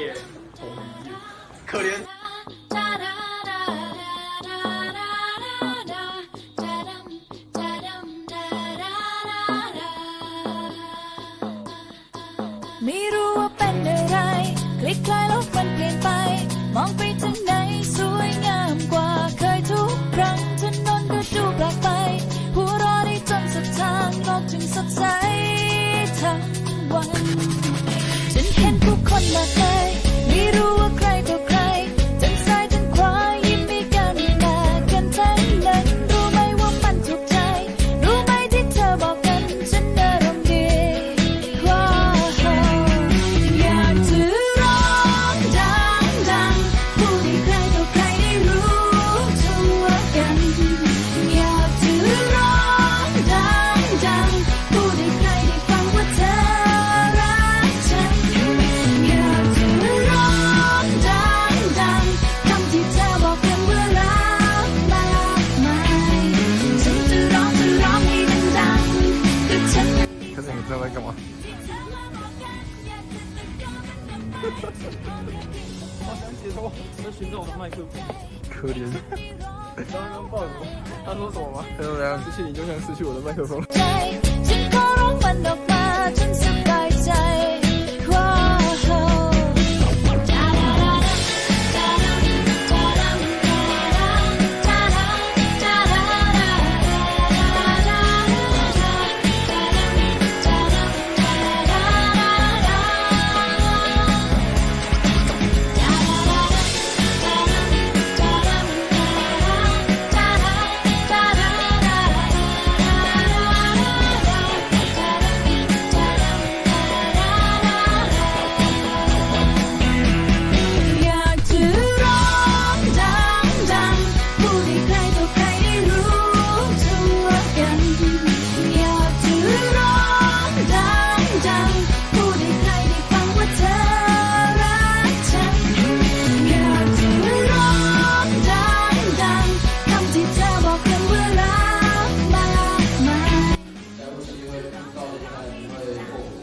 耶，头很晕，可怜。ไม่รู้ว่าเป็นอะไรคลิกคลายแล้วมันเปลี่ยนไปมองไปทางไหนสวยงามกว่าเคยทุกครั้งถนนก็ดูแปลกไปหัวเราะได้จนสุดทางโลกจึงสดใสทั้งวันฉันเห็นผู้คนมากมายไม่รู้ว่าใครต่อใครทั้งซ้ายทั้งขวายิ้มให้กันหน้ากันทั้งนั้นรู้ไหมว่ามันถูกใจรู้ไหมที่เธอบอกกันฉันอารมณ์ดีอยากจะร้องดังๆพูดให้ใครต่อใครได้รู้ทั่วกันอยากจะร้องดังๆพูดให้ใครได้ฟังว่าเธอรักฉันอยากจะร้องดังๆคำที่เธอบอกกันว่ารักมากมายฉันจะร้องให้ดังๆก็ฉัน可是你知道在干嘛？好想解脱，在寻找我的麦克风。可怜。刚刚抱什么？他说什么吗？他说怎样？失去你就像失去我的麦克风。ใจฉันขอร้องมันออกมาฉันสบายใจอยากจะร้องดังๆพูดให้ใครต่อใครได้รู้ทั่วกันอยากจะร้องดังๆพูดให้ใครได้ฟังว่าเธอรักฉันอยากจะร้องดังๆคำที่เธอบอกกันว่ารักมากมาย假如是因为遇到恋爱，你会后悔？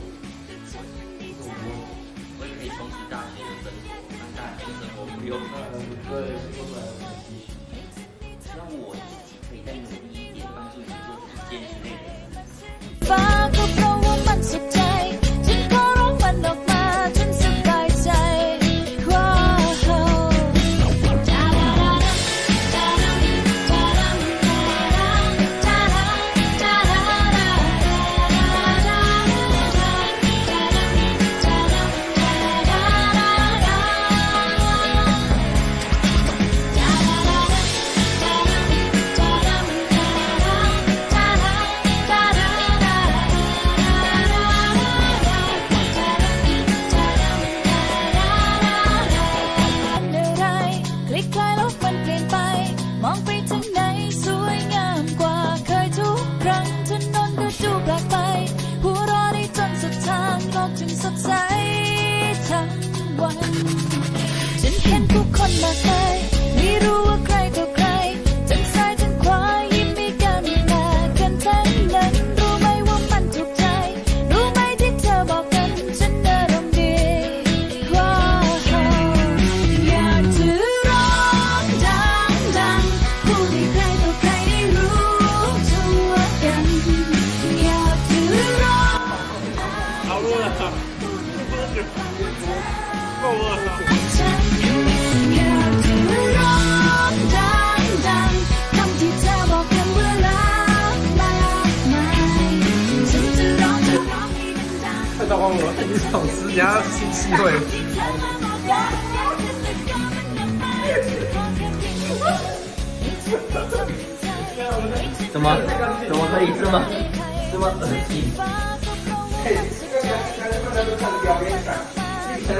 我也可以重拾大学的生活，让大学的生活不用。那你对说出来有什么期许？让我自己可以再努力一点，帮助你做一件之类的。 ฟ้าก็เพราะว่ามันสุขใจฉันขอร้องมันออกมาฉันสบายใจคลิกคลายแล้วมันเปลี่ยนไปมองไปทางไหนสวยงามกว่าเคยทุกครั้งถนนก็ดูแปลกไปหัวเราะได้จนสุดทางโลกจึงสดใสทั้งวันฉันเห็นผู้คนมากมายไม่รู้ว่าใครต่อใครทั้งซ้ายทั้งขวายิ้มให้กันหน้ากันทั้งนั้นรู้ไหมว่ามันถูกใจรู้ไหมที่เธอบอกกันฉันอารมณ์ดีอยากจะร้องดังๆพูดให้ใครต่อใครได้รู้ทั่วกันอยากจะร้อง好饿啊！够饿了。ฉันอยากจะร้องดังๆคำที่เธอบอกกันว่ารักมากมายฉันจะร้องให้ดังๆ太糟糕了，你想吃，人家新机会。怎么可以这么恶心？这个